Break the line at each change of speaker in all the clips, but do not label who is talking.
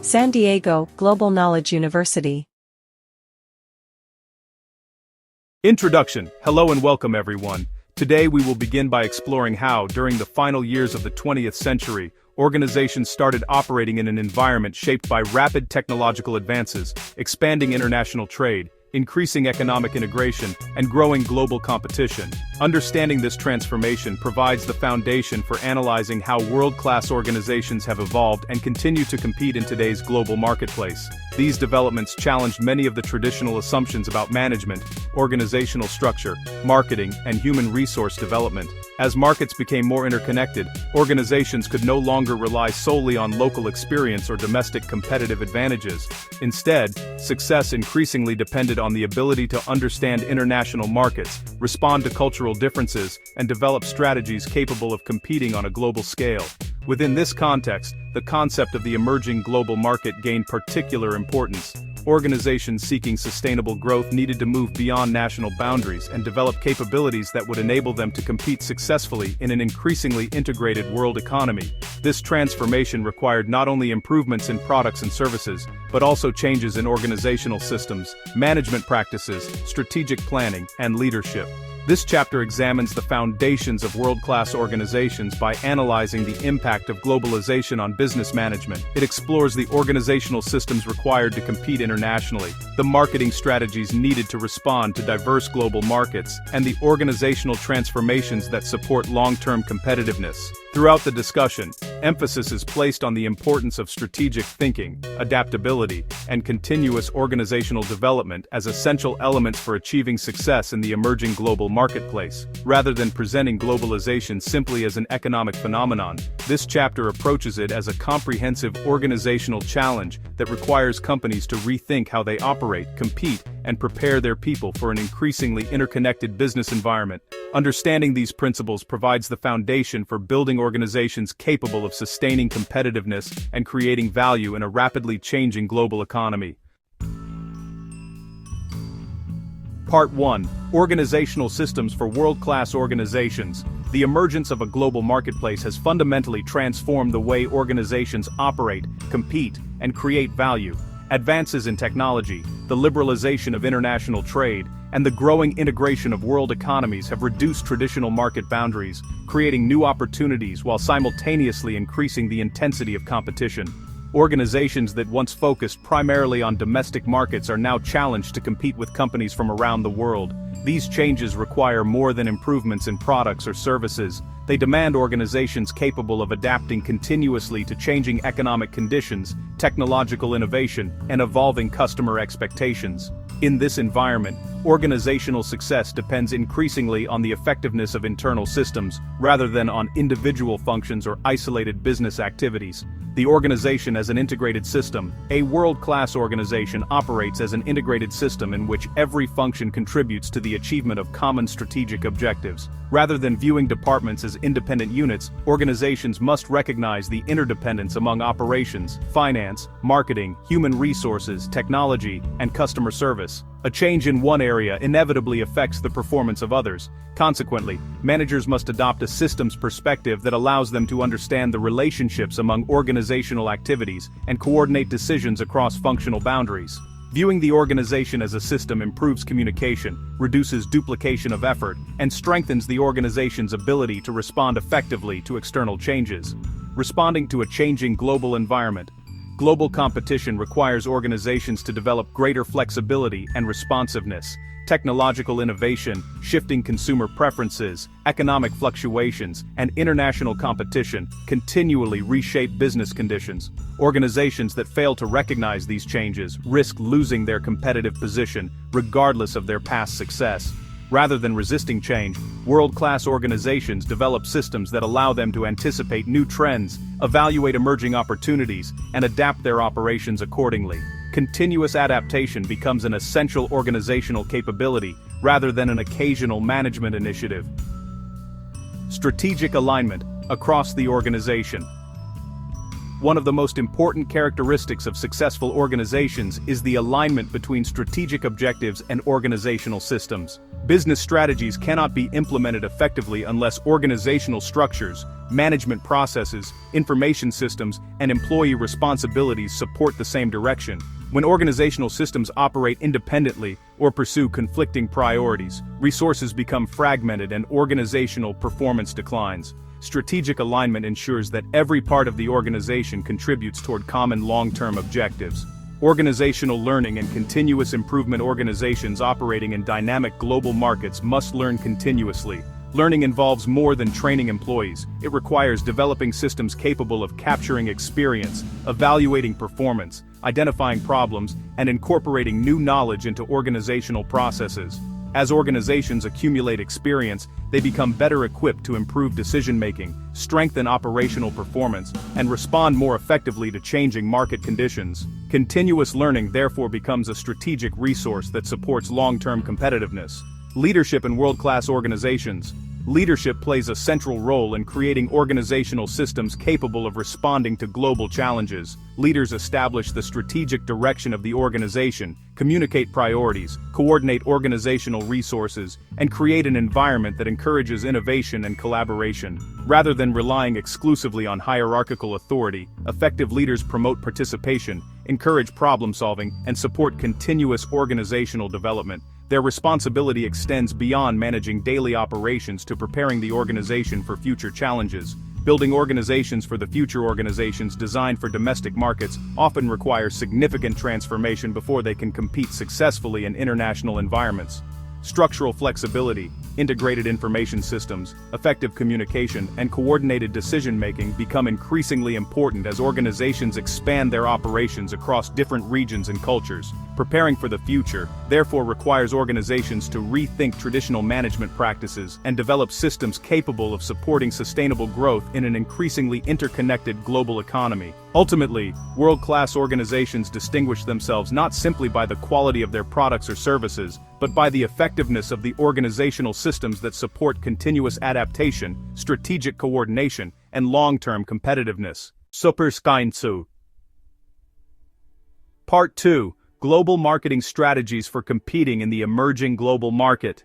San Diego Global Knowledge University.
Introduction. Hello and welcome everyone. Today we will begin by exploring how, during the final years of the 20th century, organizations started operating in an environment shaped by rapid technological advances, expanding international trade, increasing economic integration, and growing global competition. Understanding this transformation provides the foundation for analyzing how world-class organizations have evolved and continue to compete in today's global marketplace. These developments challenged many of the traditional assumptions about management, organizational structure, marketing, and human resource development. As markets became more interconnected, organizations could no longer rely solely on local experience or domestic competitive advantages. Instead, success increasingly depended on the ability to understand international markets, respond to cultural differences, and develop strategies capable of competing on a global scale. Within this context, the concept of the emerging global market gained particular importance. Organizations seeking sustainable growth needed to move beyond national boundaries and develop capabilities that would enable them to compete successfully in an increasingly integrated world economy. This transformation required not only improvements in products and services, but also changes in organizational systems, management practices, strategic planning, and leadership. This chapter examines the foundations of world-class organizations by analyzing the impact of globalization on business management. It explores the organizational systems required to compete internationally, the marketing strategies needed to respond to diverse global markets, and the organizational transformations that support long-term competitiveness. Throughout the discussion, emphasis is placed on the importance of strategic thinking, adaptability, and continuous organizational development as essential elements for achieving success in the emerging global marketplace. Rather than presenting globalization simply as an economic phenomenon, this chapter approaches it as a comprehensive organizational challenge that requires companies to rethink how they operate, compete, and prepare their people for an increasingly interconnected business environment. Understanding these principles provides the foundation for building organizations capable of sustaining competitiveness and creating value in a rapidly changing global economy. Part 1. Organizational Systems for World-Class Organizations. The emergence of a global marketplace has fundamentally transformed the way organizations operate, compete, and create value. Advances in technology, the liberalization of international trade, and the growing integration of world economies have reduced traditional market boundaries, creating new opportunities while simultaneously increasing the intensity of competition. Organizations that once focused primarily on domestic markets are now challenged to compete with companies from around the world. These changes require more than improvements in products or services. They demand organizations capable of adapting continuously to changing economic conditions, technological innovation, and evolving customer expectations. In this environment, organizational success depends increasingly on the effectiveness of internal systems, rather than on individual functions or isolated business activities. The organization as an integrated system. A world-class organization operates as an integrated system in which every function contributes to the achievement of common strategic objectives. Rather than viewing departments as independent units, organizations must recognize the interdependence among operations, finance, marketing, human resources, technology, and customer service. A change in one area inevitably affects the performance of others. Consequently, managers must adopt a systems perspective that allows them to understand the relationships among organizational activities and coordinate decisions across functional boundaries. Viewing the organization as a system improves communication, reduces duplication of effort, and strengthens the organization's ability to respond effectively to external changes. Responding to a changing global environment. Global competition requires organizations to develop greater flexibility and responsiveness. Technological innovation, shifting consumer preferences, economic fluctuations, and international competition continually reshape business conditions. Organizations that fail to recognize these changes risk losing their competitive position, regardless of their past success. Rather than resisting change, world-class organizations develop systems that allow them to anticipate new trends, evaluate emerging opportunities, and adapt their operations accordingly. Continuous adaptation becomes an essential organizational capability, rather than an occasional management initiative. Strategic alignment across the organization. One of the most important characteristics of successful organizations is the alignment between strategic objectives and organizational systems. Business strategies cannot be implemented effectively unless organizational structures, management processes, information systems, and employee responsibilities support the same direction. When organizational systems operate independently or pursue conflicting priorities, resources become fragmented and organizational performance declines. Strategic alignment ensures that every part of the organization contributes toward common long-term objectives. Organizational learning and continuous improvement. Organizations operating in dynamic global markets must learn continuously. Learning involves more than training employees. It requires developing systems capable of capturing experience, evaluating performance, identifying problems, and incorporating new knowledge into organizational processes. As organizations accumulate experience, they become better equipped to improve decision-making, strengthen operational performance, and respond more effectively to changing market conditions. Continuous learning therefore becomes a strategic resource that supports long-term competitiveness. Leadership in world-class organizations. Leadership plays a central role in creating organizational systems capable of responding to global challenges. Leaders establish the strategic direction of the organization, communicate priorities, coordinate organizational resources, and create an environment that encourages innovation and collaboration. Rather than relying exclusively on hierarchical authority, effective leaders promote participation, encourage problem-solving, and support continuous organizational development. Their responsibility extends beyond managing daily operations to preparing the organization for future challenges. Building organizations for the future. Organizations designed for domestic markets often require significant transformation before they can compete successfully in international environments. Structural flexibility, integrated information systems, effective communication, and coordinated decision-making become increasingly important as organizations expand their operations across different regions and cultures. Preparing for the future, therefore, requires organizations to rethink traditional management practices and develop systems capable of supporting sustainable growth in an increasingly interconnected global economy. Ultimately, world-class organizations distinguish themselves not simply by the quality of their products or services, but by the effectiveness of the organizational systems that support continuous adaptation, strategic coordination, and long-term competitiveness. Superskynsu. Part 2. Global Marketing Strategies for Competing in the Emerging Global Market.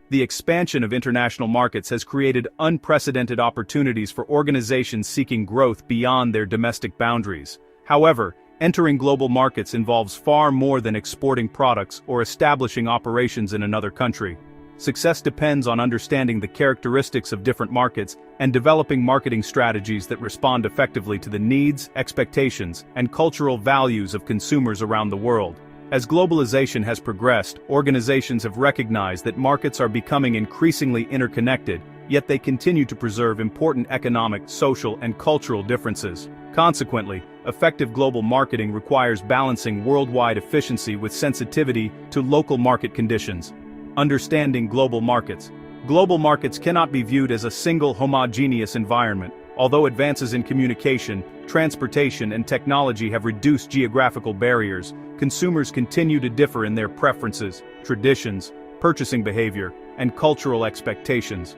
The expansion of international markets has created unprecedented opportunities for organizations seeking growth beyond their domestic boundaries. However, entering global markets involves far more than exporting products or establishing operations in another country. Success depends on understanding the characteristics of different markets and developing marketing strategies that respond effectively to the needs, expectations, and cultural values of consumers around the world. As globalization has progressed, organizations have recognized that markets are becoming increasingly interconnected, yet they continue to preserve important economic, social, and cultural differences. Consequently, effective global marketing requires balancing worldwide efficiency with sensitivity to local market conditions. Understanding global markets. Global markets cannot be viewed as a single homogeneous environment. Although advances in communication, transportation, and technology have reduced geographical barriers, consumers continue to differ in their preferences, traditions, purchasing behavior, and cultural expectations.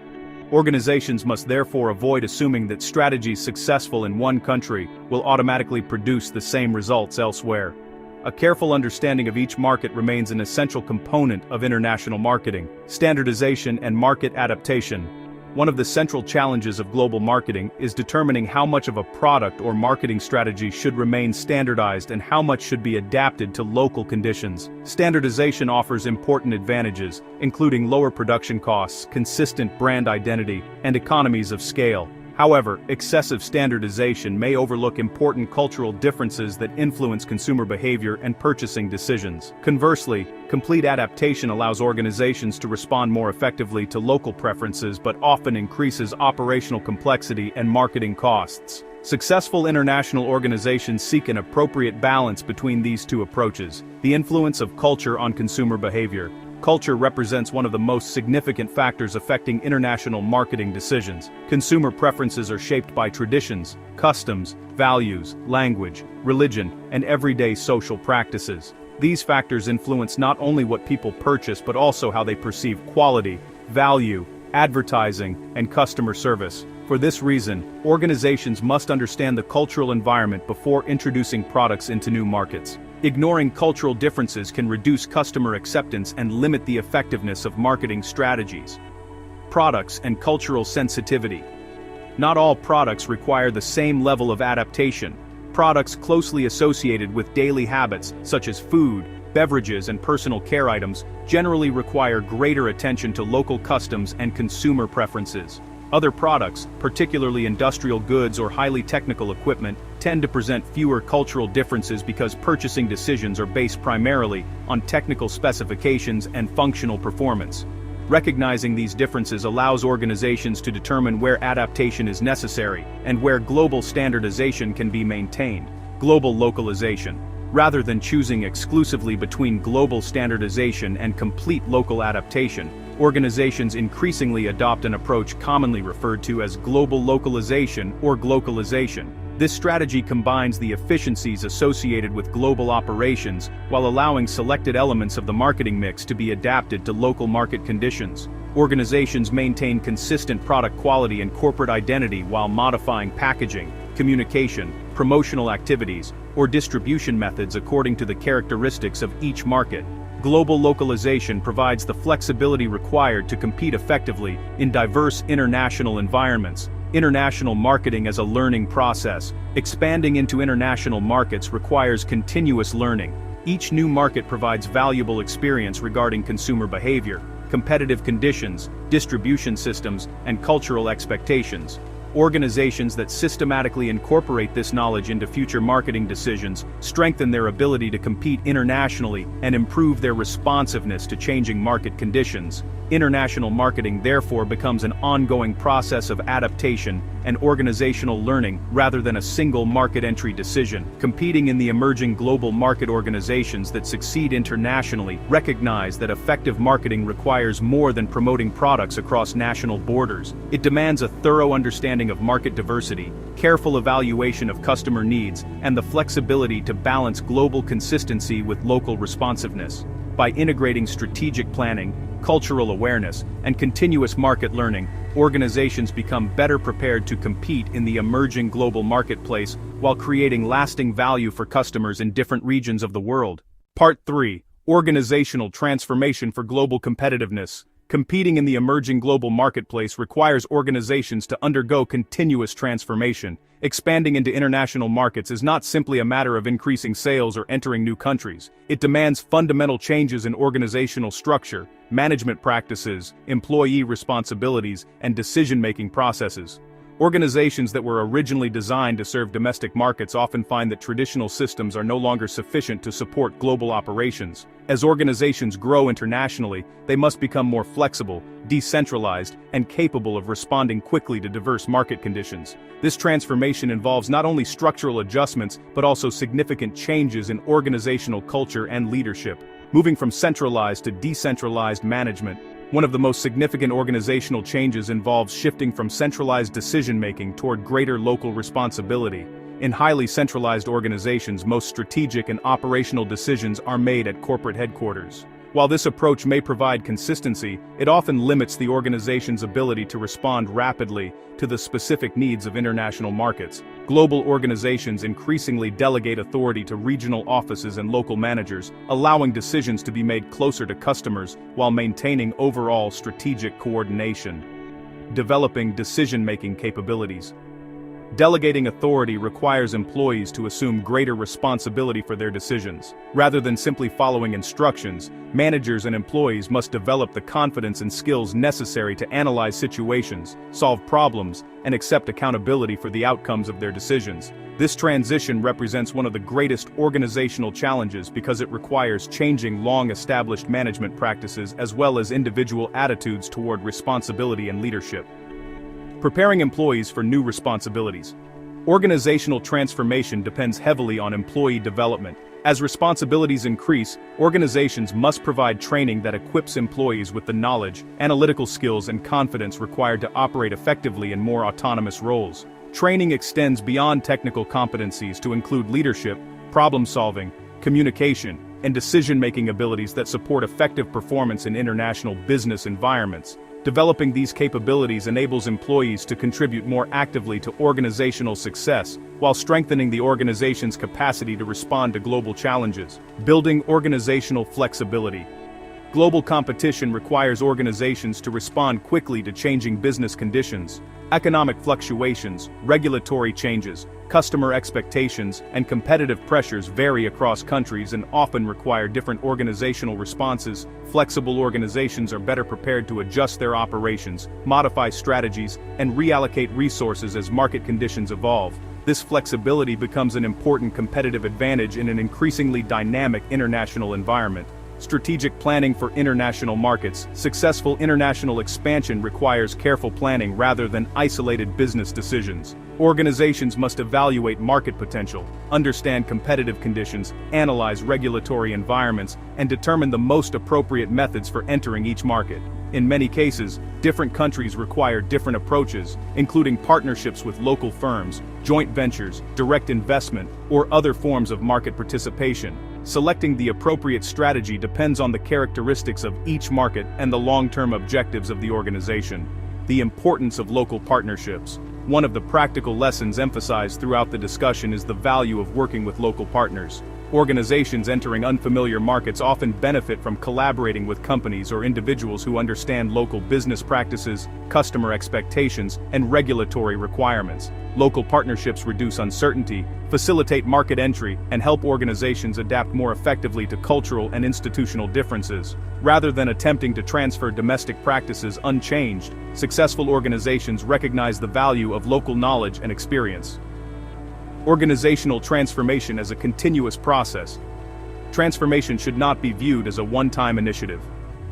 Organizations must therefore avoid assuming that strategies successful in one country will automatically produce the same results elsewhere. A careful understanding of each market remains an essential component of international marketing. Standardization and market adaptation. One of the central challenges of global marketing is determining how much of a product or marketing strategy should remain standardized and how much should be adapted to local conditions. Standardization offers important advantages, including lower production costs, consistent brand identity, and economies of scale. However, excessive standardization may overlook important cultural differences that influence consumer behavior and purchasing decisions. Conversely, complete adaptation allows organizations to respond more effectively to local preferences but often increases operational complexity and marketing costs. Successful international organizations seek an appropriate balance between these two approaches. The influence of culture on consumer behavior. Culture represents one of the most significant factors affecting international marketing decisions. Consumer preferences are shaped by traditions, customs, values, language, religion, and everyday social practices. These factors influence not only what people purchase but also how they perceive quality, value, advertising, and customer service. For this reason, organizations must understand the cultural environment before introducing products into new markets. Ignoring cultural differences can reduce customer acceptance and limit the effectiveness of marketing strategies. Products and cultural sensitivity. Not all products require the same level of adaptation. Products closely associated with daily habits, such as food, beverages, and personal care items, generally require greater attention to local customs and consumer preferences. Other products, particularly industrial goods or highly technical equipment, tend to present fewer cultural differences because purchasing decisions are based primarily on technical specifications and functional performance. Recognizing these differences allows organizations to determine where adaptation is necessary and where global standardization can be maintained. Global localization. Rather than choosing exclusively between global standardization and complete local adaptation, organizations increasingly adopt an approach commonly referred to as global localization or glocalization. This strategy combines the efficiencies associated with global operations while allowing selected elements of the marketing mix to be adapted to local market conditions. Organizations maintain consistent product quality and corporate identity while modifying packaging, communication, promotional activities, or distribution methods according to the characteristics of each market. Global localization provides the flexibility required to compete effectively in diverse international environments. International marketing as a learning process. Expanding into international markets requires continuous learning. Each new market provides valuable experience regarding consumer behavior, competitive conditions, distribution systems, and cultural expectations. Organizations that systematically incorporate this knowledge into future marketing decisions strengthen their ability to compete internationally and improve their responsiveness to changing market conditions. International marketing therefore becomes an ongoing process of adaptation and organizational learning rather than a single market entry decision. Competing in the emerging global market, organizations that succeed internationally recognize that effective marketing requires more than promoting products across national borders. It demands a thorough understanding of market diversity, careful evaluation of customer needs, and the flexibility to balance global consistency with local responsiveness. By integrating strategic planning, cultural awareness, and continuous market learning, organizations become better prepared to compete in the emerging global marketplace while creating lasting value for customers in different regions of the world. Part 3. Organizational transformation for global competitiveness. Competing in the emerging global marketplace requires organizations to undergo continuous transformation. Expanding into international markets is not simply a matter of increasing sales or entering new countries. It demands fundamental changes in organizational structure, management practices, employee responsibilities, and decision-making processes. Organizations that were originally designed to serve domestic markets often find that traditional systems are no longer sufficient to support global operations. As organizations grow internationally, they must become more flexible, decentralized, and capable of responding quickly to diverse market conditions. This transformation involves not only structural adjustments but also significant changes in organizational culture and leadership. Moving from centralized to decentralized management, one of the most significant organizational changes involves shifting from centralized decision-making toward greater local responsibility. In highly centralized organizations, most strategic and operational decisions are made at corporate headquarters. While this approach may provide consistency, it often limits the organization's ability to respond rapidly to the specific needs of international markets. Global organizations increasingly delegate authority to regional offices and local managers, allowing decisions to be made closer to customers while maintaining overall strategic coordination. Developing decision-making capabilities. Delegating authority requires employees to assume greater responsibility for their decisions. Rather than simply following instructions, managers and employees must develop the confidence and skills necessary to analyze situations, solve problems, and accept accountability for the outcomes of their decisions. This transition represents one of the greatest organizational challenges because it requires changing long-established management practices as well as individual attitudes toward responsibility and leadership. Preparing employees for new responsibilities. Organizational transformation depends heavily on employee development. As responsibilities increase, organizations must provide training that equips employees with the knowledge, analytical skills, and confidence required to operate effectively in more autonomous roles. Training extends beyond technical competencies to include leadership, problem-solving, communication, and decision-making abilities that support effective performance in international business environments. Developing these capabilities enables employees to contribute more actively to organizational success, while strengthening the organization's capacity to respond to global challenges. Building organizational flexibility. Global competition requires organizations to respond quickly to changing business conditions. Economic fluctuations, regulatory changes, customer expectations, and competitive pressures vary across countries and often require different organizational responses. Flexible organizations are better prepared to adjust their operations, modify strategies, and reallocate resources as market conditions evolve. This flexibility becomes an important competitive advantage in an increasingly dynamic international environment. Strategic planning for international markets. Successful international expansion requires careful planning rather than isolated business decisions. Organizations must evaluate market potential, understand competitive conditions, analyze regulatory environments, and determine the most appropriate methods for entering each market. In many cases, different countries require different approaches, including partnerships with local firms, joint ventures, direct investment, or other forms of market participation. Selecting the appropriate strategy depends on the characteristics of each market and the long-term objectives of the organization. The importance of local partnerships. One of the practical lessons emphasized throughout the discussion is the value of working with local partners. Organizations entering unfamiliar markets often benefit from collaborating with companies or individuals who understand local business practices, customer expectations, and regulatory requirements. Local partnerships reduce uncertainty, facilitate market entry, and help organizations adapt more effectively to cultural and institutional differences. Rather than attempting to transfer domestic practices unchanged, successful organizations recognize the value of local knowledge and experience. Organizational transformation as a continuous process. Transformation should not be viewed as a one-time initiative.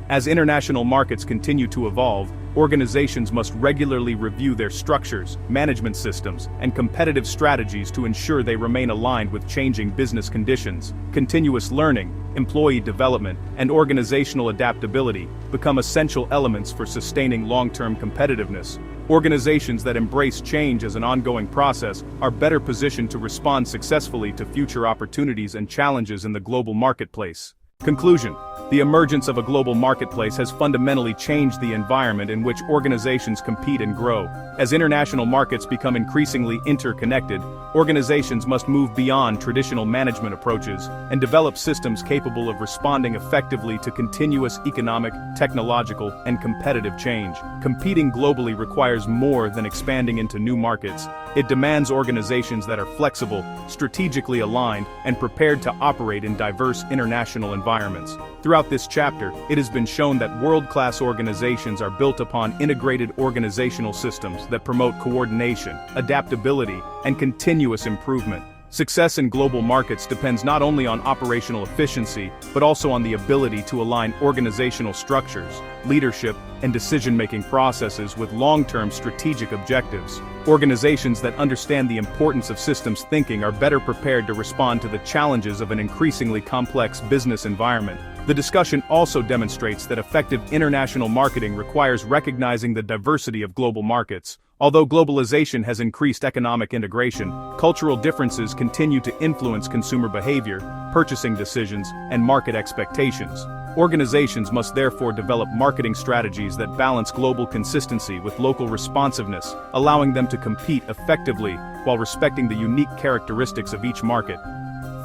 As international markets continue to evolve, organizations must regularly review their structures, management systems, and competitive strategies to ensure they remain aligned with changing business conditions. Continuous learning, employee development, and organizational adaptability become essential elements for sustaining long-term competitiveness. Organizations that embrace change as an ongoing process are better positioned to respond successfully to future opportunities and challenges in the global marketplace. Conclusion: the emergence of a global marketplace has fundamentally changed the environment in which organizations compete and grow. As international markets become increasingly interconnected, organizations must move beyond traditional management approaches and develop systems capable of responding effectively to continuous economic, technological, and competitive change. Competing globally requires more than expanding into new markets. It demands organizations that are flexible, strategically aligned, and prepared to operate in diverse international environments. Throughout this chapter, it has been shown that world-class organizations are built upon integrated organizational systems that promote coordination, adaptability, and continuous improvement. Success in global markets depends not only on operational efficiency, but also on the ability to align organizational structures, leadership, and decision-making processes with long-term strategic objectives. Organizations that understand the importance of systems thinking are better prepared to respond to the challenges of an increasingly complex business environment. The discussion also demonstrates that effective international marketing requires recognizing the diversity of global markets. Although globalization has increased economic integration, cultural differences continue to influence consumer behavior, purchasing decisions, and market expectations. Organizations must therefore develop marketing strategies that balance global consistency with local responsiveness, allowing them to compete effectively while respecting the unique characteristics of each market.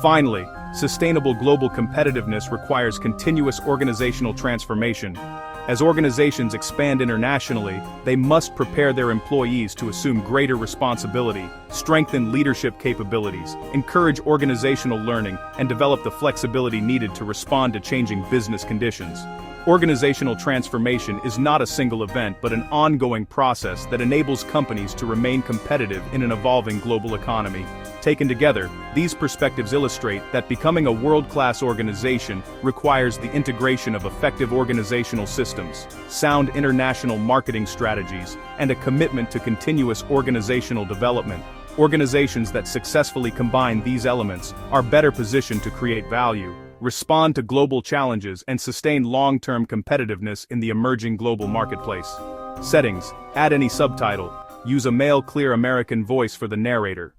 Finally, sustainable global competitiveness requires continuous organizational transformation. As organizations expand internationally, they must prepare their employees to assume greater responsibility, strengthen leadership capabilities, encourage organizational learning, and develop the flexibility needed to respond to changing business conditions. Organizational transformation is not a single event but an ongoing process that enables companies to remain competitive in an evolving global economy. Taken together, these perspectives illustrate that becoming a world-class organization requires the integration of effective organizational systems, sound international marketing strategies, and a commitment to continuous organizational development. Organizations that successfully combine these elements are better positioned to create value, respond to global challenges, and sustain long-term competitiveness in the emerging global marketplace. Settings: add any subtitle. Use a male clear American voice for the narrator.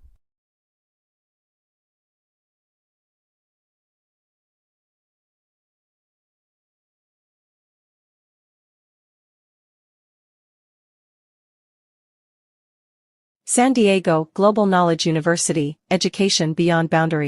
San Diego Global Knowledge University, Education Beyond Boundaries.